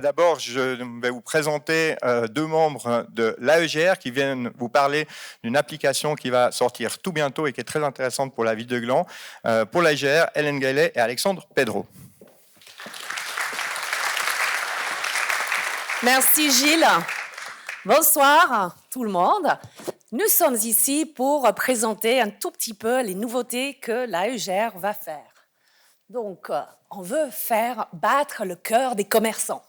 D'abord, je vais vous présenter deux membres de l'AEGR qui viennent vous parler d'une application qui va sortir tout bientôt et qui est très intéressante pour la ville de Gland. Pour l'AEGR, Hélène Gaillet et Alexandre Pedro. Merci Gilles. Bonsoir tout le monde. Nous sommes ici pour présenter un tout petit peu les nouveautés que l'AEGR va faire. Donc, on veut faire battre le cœur des commerçants.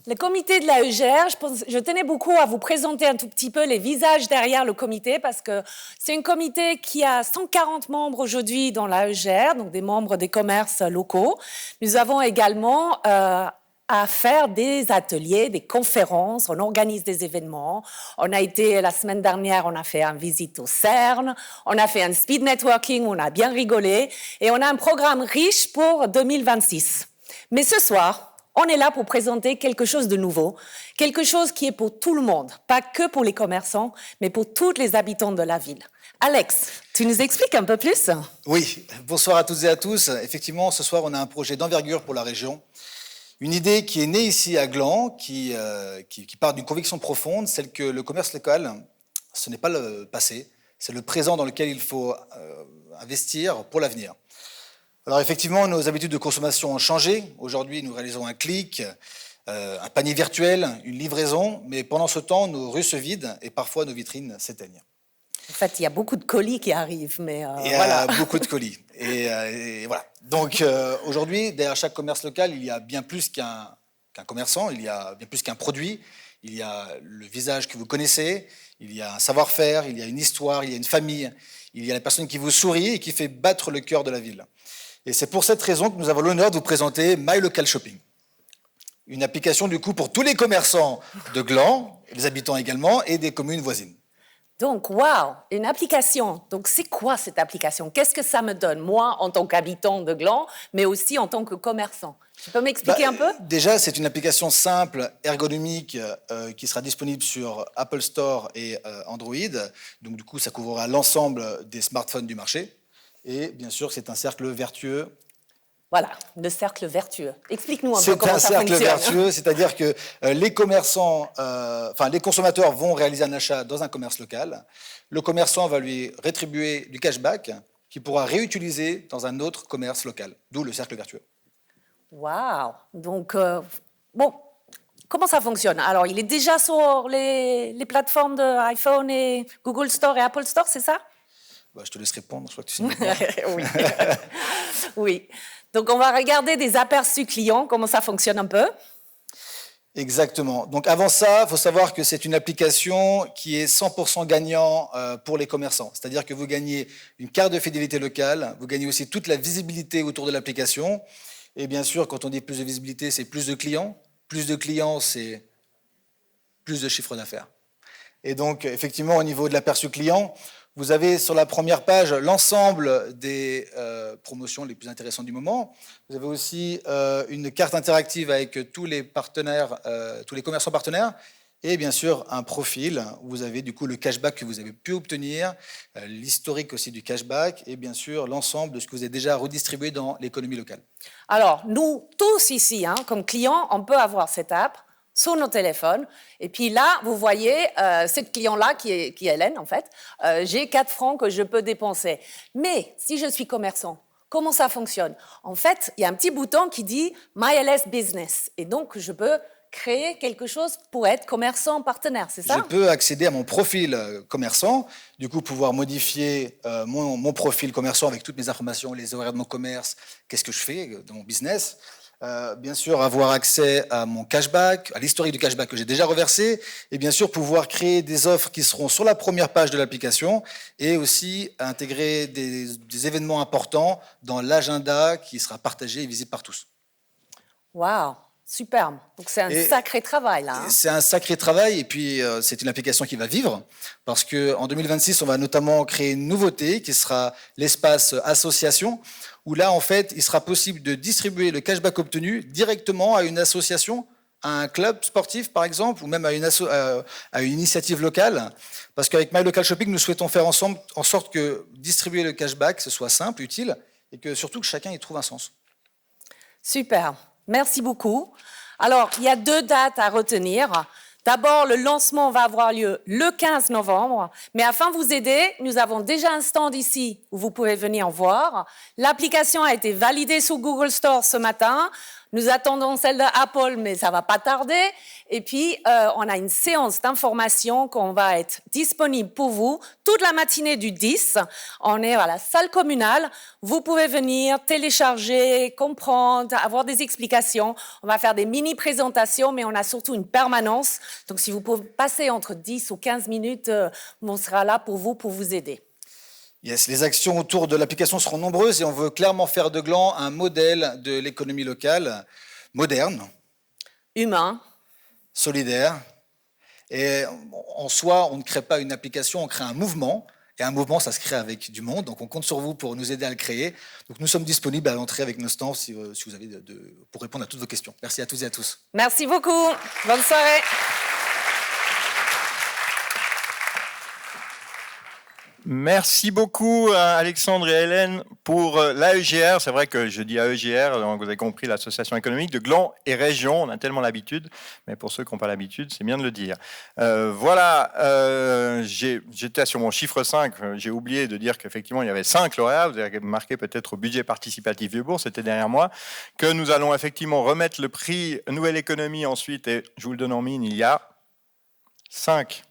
Le comité de l'AEGR, je tenais beaucoup à vous présenter un tout petit peu les visages derrière le comité parce que c'est un comité qui a 140 membres aujourd'hui dans l'AEGR, donc des membres des commerces locaux. Nous avons également à faire des ateliers, des conférences, on organise des événements. On a été, la semaine dernière, on a fait une visite au CERN, on a fait un speed networking, on a bien rigolé et on a un programme riche pour 2026. Mais ce soir, on est là pour présenter quelque chose de nouveau, quelque chose qui est pour tout le monde, pas que pour les commerçants, mais pour tous les habitants de la ville. Alex, tu nous expliques un peu plus ? Oui, bonsoir à toutes et à tous. Effectivement, ce soir, on a un projet d'envergure pour la région. Une idée qui est née ici à Gland, qui part d'une conviction profonde, celle que le commerce local, ce n'est pas le passé, c'est le présent dans lequel il faut investir pour l'avenir. Alors effectivement, nos habitudes de consommation ont changé. Aujourd'hui, nous réalisons un clic, un panier virtuel, une livraison, mais pendant ce temps, nos rues se vident et parfois nos vitrines s'éteignent. En fait, il y a beaucoup de colis qui arrivent, mais il y a beaucoup de colis. Et voilà. Donc aujourd'hui, derrière chaque commerce local, il y a bien plus qu'un commerçant, il y a bien plus qu'un produit, il y a le visage que vous connaissez, il y a un savoir-faire, il y a une histoire, il y a une famille, il y a la personne qui vous sourit et qui fait battre le cœur de la ville. Et c'est pour cette raison que nous avons l'honneur de vous présenter My Local Shopping. Une application du coup pour tous les commerçants de Gland, les habitants également, et des communes voisines. Donc, waouh, une application. Donc, c'est quoi cette application ? Qu'est-ce que ça me donne, moi, en tant qu'habitant de Gland, mais aussi en tant que commerçant ? Tu peux m'expliquer un peu ? Déjà, c'est une application simple, ergonomique, qui sera disponible sur Apple Store et Android. Donc, du coup, ça couvrira l'ensemble des smartphones du marché. Et bien sûr, c'est un cercle vertueux. Voilà, le cercle vertueux. Explique-nous un peu comment ça fonctionne. C'est un cercle vertueux, c'est-à-dire que les consommateurs vont réaliser un achat dans un commerce local. Le commerçant va lui rétribuer du cashback qu'il pourra réutiliser dans un autre commerce local, d'où le cercle vertueux. Waouh. Donc, bon, comment ça fonctionne ? Alors, il est déjà sur les plateformes d'iPhone et Google Store et Apple Store, c'est ça ? Je te laisse répondre, je crois que tu sais bien. Oui. Oui. Donc, on va regarder des aperçus clients, comment ça fonctionne un peu. Exactement. Donc, avant ça, il faut savoir que c'est une application qui est 100% gagnant pour les commerçants. C'est-à-dire que vous gagnez une carte de fidélité locale, vous gagnez aussi toute la visibilité autour de l'application. Et bien sûr, quand on dit plus de visibilité, c'est plus de clients. Plus de clients, c'est plus de chiffre d'affaires. Et donc, effectivement, au niveau de l'aperçu client, vous avez sur la première page l'ensemble des promotions les plus intéressantes du moment. Vous avez aussi une carte interactive avec tous les partenaires, tous les commerçants partenaires, et bien sûr un profil où vous avez du coup le cashback que vous avez pu obtenir, l'historique aussi du cashback, et bien sûr l'ensemble de ce que vous avez déjà redistribué dans l'économie locale. Alors, nous tous ici, comme clients, on peut avoir cette app sur nos téléphones. Et puis là, vous voyez, cette client-là, qui est Hélène, en fait, j'ai 4 francs que je peux dépenser. Mais si je suis commerçant, comment ça fonctionne ? En fait, il y a un petit bouton qui dit « My LS Business ». Et donc, je peux créer quelque chose pour être commerçant partenaire, c'est ça ? Je peux accéder à mon profil commerçant, du coup pouvoir modifier mon profil commerçant avec toutes mes informations, les horaires de mon commerce, qu'est-ce que je fais dans mon business. Bien sûr, avoir accès à mon cashback, à l'historique du cashback que j'ai déjà reversé, et bien sûr pouvoir créer des offres qui seront sur la première page de l'application et aussi intégrer des événements importants dans l'agenda qui sera partagé et visible par tous. Waouh, superbe. Donc c'est un sacré travail là. C'est un sacré travail et puis c'est une application qui va vivre parce qu'en 2026, on va notamment créer une nouveauté qui sera l'espace association, où là, en fait, il sera possible de distribuer le cashback obtenu directement à une association, à un club sportif, par exemple, ou même à une initiative locale. Parce qu'avec My Local Shopping, nous souhaitons faire ensemble en sorte que distribuer le cashback, ce soit simple, utile, et que surtout que chacun y trouve un sens. Super. Merci beaucoup. Alors, il y a 2 dates à retenir. D'abord, le lancement va avoir lieu le 15 novembre, mais afin de vous aider, nous avons déjà un stand ici où vous pouvez venir voir. L'application a été validée sous Google Store ce matin. Nous attendons celle d'Apple, mais ça va pas tarder. Et puis, on a une séance d'information qu'on va être disponible pour vous toute la matinée du 10. On est à la salle communale. Vous pouvez venir télécharger, comprendre, avoir des explications. On va faire des mini-présentations, mais on a surtout une permanence. Donc, si vous pouvez passer entre 10 ou 15 minutes, on sera là pour vous aider. Yes, les actions autour de l'application seront nombreuses et on veut clairement faire de Gland un modèle de l'économie locale, moderne, Humain. solidaire. Et en soi, on ne crée pas une application, on crée un mouvement. Et un mouvement, ça se crée avec du monde. Donc on compte sur vous pour nous aider à le créer. Donc nous sommes disponibles à l'entrée avec nos stands si vous avez pour répondre à toutes vos questions. Merci à toutes et à tous. Merci beaucoup. Bonne soirée. Merci beaucoup Alexandre et Hélène pour l'AEGR. C'est vrai que je dis AEGR, donc vous avez compris, l'association économique de Gland et Région. On a tellement l'habitude, mais pour ceux qui n'ont pas l'habitude, c'est bien de le dire. J'étais sur mon chiffre 5. J'ai oublié de dire qu'effectivement, il y avait 5 lauréats. Vous avez marqué peut-être au budget participatif Vieux-Bourg, c'était derrière moi, que nous allons effectivement remettre le prix Nouvelle Économie ensuite. Et je vous le donne en mine, il y a 5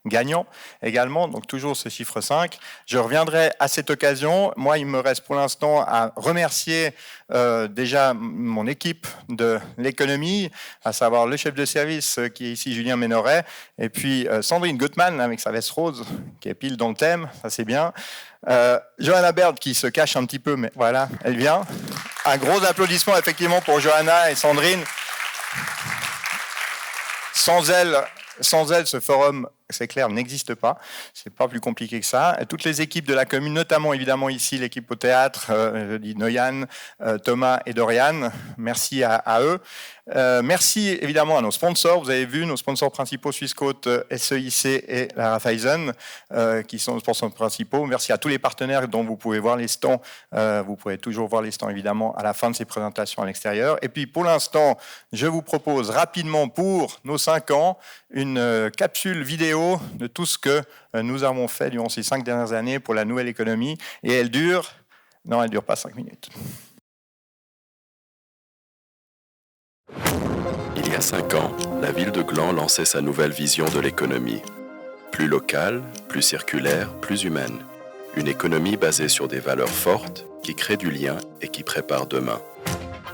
gagnant également, donc toujours ce chiffre 5. Je reviendrai à cette occasion. Moi, il me reste pour l'instant à remercier déjà mon équipe de l'économie, à savoir le chef de service qui est ici, Julien Ménoret, et puis Sandrine Gottman avec sa veste rose, qui est pile dans le thème, ça c'est bien. Johanna Baird qui se cache un petit peu, mais voilà, elle vient. Un gros applaudissement effectivement pour Johanna et Sandrine. Sans elle, ce forum, c'est clair, n'existe pas. C'est pas plus compliqué que ça. Et toutes les équipes de la commune, notamment évidemment ici l'équipe au théâtre, je dis Noyan, Thomas et Dorian. Merci à eux. Merci évidemment à nos sponsors. Vous avez vu nos sponsors principaux, Swissquote, SEIC et la Raiffeisen, qui sont nos sponsors principaux. Merci à tous les partenaires dont vous pouvez voir les stands. Vous pouvez toujours voir les stands évidemment à la fin de ces présentations à l'extérieur. Et puis pour l'instant, je vous propose rapidement pour nos 5 ans une capsule vidéo de tout ce que nous avons fait durant ces 5 dernières années pour la nouvelle économie. Et elle dure pas 5 minutes. Il y a 5 ans, la ville de Gland lançait sa nouvelle vision de l'économie. Plus locale, plus circulaire, plus humaine. Une économie basée sur des valeurs fortes, qui crée du lien et qui prépare demain.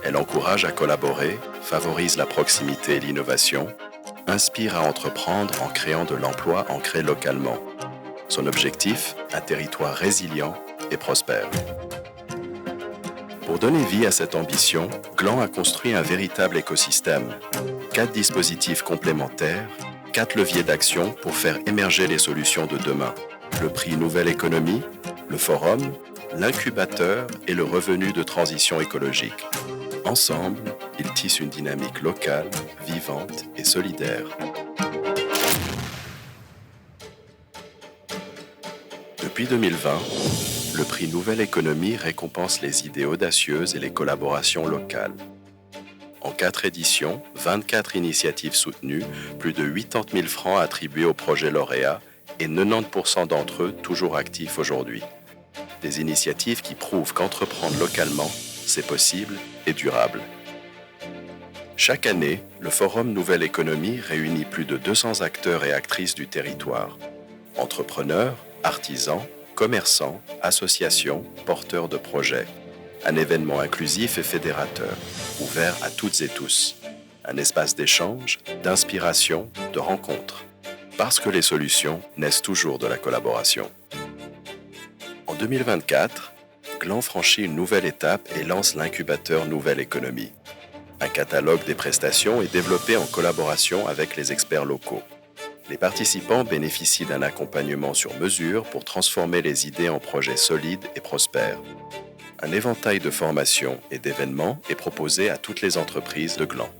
Elle encourage à collaborer, favorise la proximité et l'innovation, inspire à entreprendre en créant de l'emploi ancré localement. Son objectif, un territoire résilient et prospère. Pour donner vie à cette ambition, Gland a construit un véritable écosystème. 4 dispositifs complémentaires, 4 leviers d'action pour faire émerger les solutions de demain. Le prix Nouvelle Économie, le forum, l'incubateur et le revenu de transition écologique. Ensemble, ils tissent une dynamique locale, vivante et solidaire. Depuis 2020, le prix Nouvelle Économie récompense les idées audacieuses et les collaborations locales. En 4 éditions, 24 initiatives soutenues, plus de 80 000 francs attribués aux projets lauréats et 90% d'entre eux toujours actifs aujourd'hui. Des initiatives qui prouvent qu'entreprendre localement, c'est possible et durable. Chaque année, le Forum Nouvelle Économie réunit plus de 200 acteurs et actrices du territoire. Entrepreneurs, artisans, commerçants, associations, porteurs de projets. Un événement inclusif et fédérateur, ouvert à toutes et tous. Un espace d'échange, d'inspiration, de rencontre. Parce que les solutions naissent toujours de la collaboration. En 2024, Gland franchit une nouvelle étape et lance l'incubateur Nouvelle Économie. Un catalogue des prestations est développé en collaboration avec les experts locaux. Les participants bénéficient d'un accompagnement sur mesure pour transformer les idées en projets solides et prospères. Un éventail de formations et d'événements est proposé à toutes les entreprises de Gland.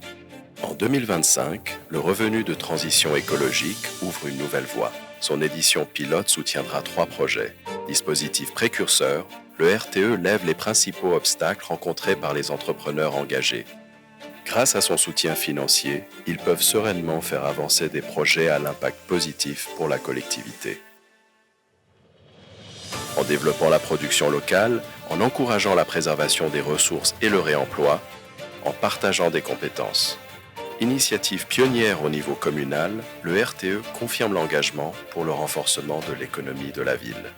En 2025, le revenu de transition écologique ouvre une nouvelle voie. Son édition pilote soutiendra 3 projets. Dispositif précurseur, le RTE lève les principaux obstacles rencontrés par les entrepreneurs engagés. Grâce à son soutien financier, ils peuvent sereinement faire avancer des projets à l'impact positif pour la collectivité. En développant la production locale, en encourageant la préservation des ressources et le réemploi, en partageant des compétences. Initiative pionnière au niveau communal, le RTE confirme l'engagement pour le renforcement de l'économie de la ville.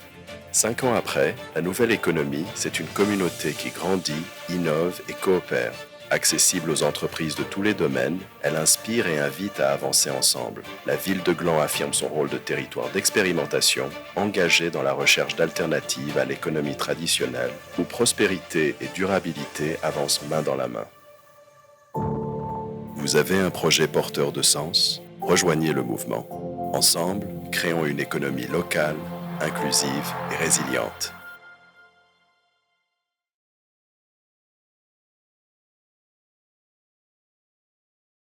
5 ans après, la nouvelle économie, c'est une communauté qui grandit, innove et coopère. Accessible aux entreprises de tous les domaines, elle inspire et invite à avancer ensemble. La ville de Gland affirme son rôle de territoire d'expérimentation, engagé dans la recherche d'alternatives à l'économie traditionnelle, où prospérité et durabilité avancent main dans la main. Vous avez un projet porteur de sens? Rejoignez le mouvement. Ensemble, créons une économie locale, inclusive et résiliente.